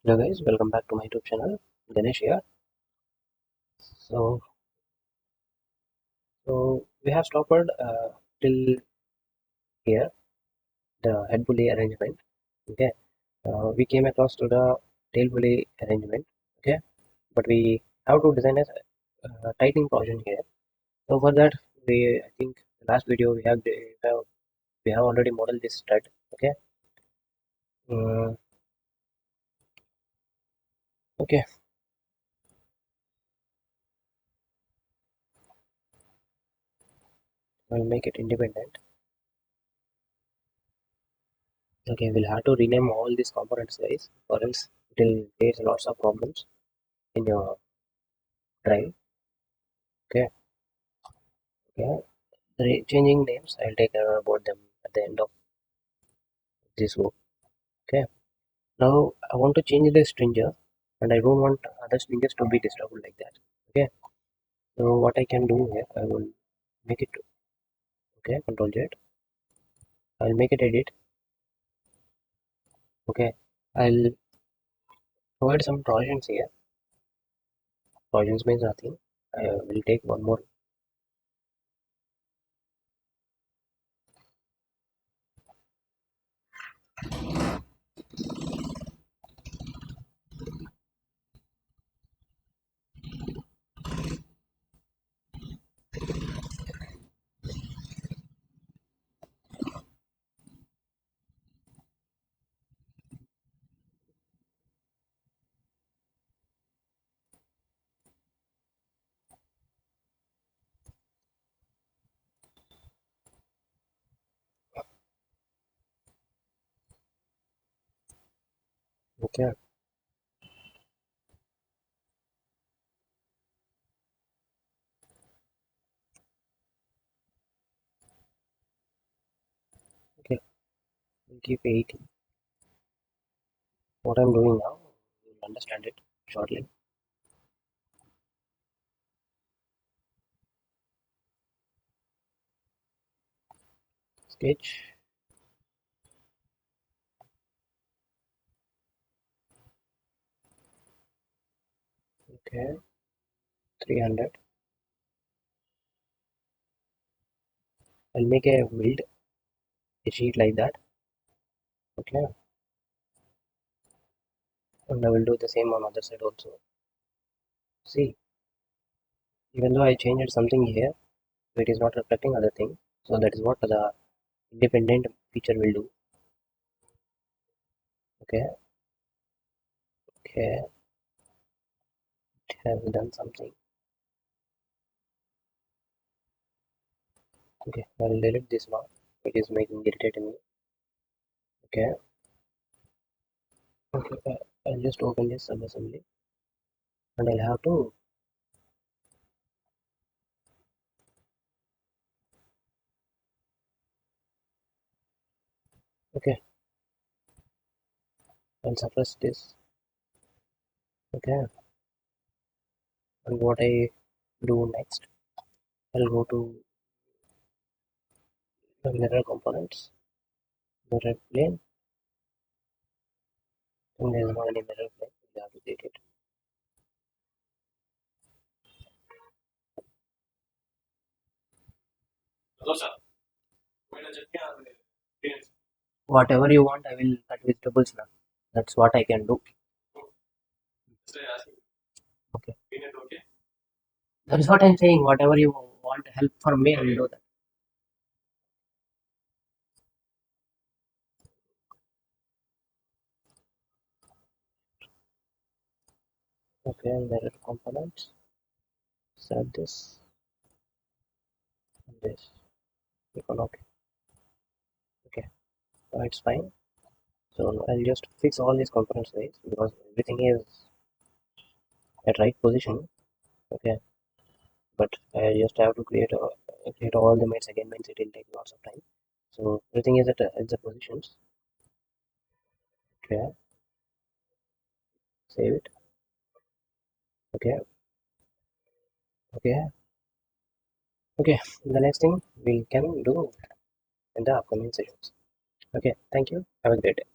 Hello guys, welcome back to my YouTube channel. Ganesh here. So, so we have stopped till here the head pulley arrangement. Okay, we came across to the tail pulley arrangement. Okay, but we have to design a tightening portion here. So for that, I think the last video we have already modeled this stud. Okay, uh, okay, I'll make it independent. Okay, we'll have to rename all these components, guys, or else it will create lots of problems in your drive. Okay, okay. Changing names, I'll take care about them at the end of this work. Okay. Now I want to change the stringer, and I don't want other stringers to be disturbed like that. Okay. So what I can do here, I will make it. Okay. Control Z. I'll make it edit. Okay. I'll provide some provisions here. Provisions means nothing. I will take one more. Okay. Okay. We'll keep 80. What I'm doing now, you'll understand it shortly. Sketch. Okay. 300. I'll make a build a sheet like that. Okay. And I will do the same on other side also. See, even though I changed something here, it is not reflecting other thing. So that is what the independent feature will do. Okay, okay, it has done something. Okay, I'll delete this one. It is making irritating me. Okay, okay, I'll just open this subassembly and I'll have to. Okay, I'll suppress this. Okay, and what I do next, I'll go to the mirror components, mirror plane, and there's no any mirror plane. You have to delete it. Whatever you want, I will cut vegetables now. That's what I can do. Okay. That's what I'm saying. Whatever you want help from me, I will do that. Okay, and there are components. Set this and this. Click on OK. Okay, now it's fine. So I'll just fix all these components, guys, because everything is at right position. Okay, but I just have to create all the mates again. Means it will take lots of time. So everything is at the positions. Okay, save it. Okay, okay, okay. The next thing we can do in the upcoming sessions. Okay, thank you. Have a great day.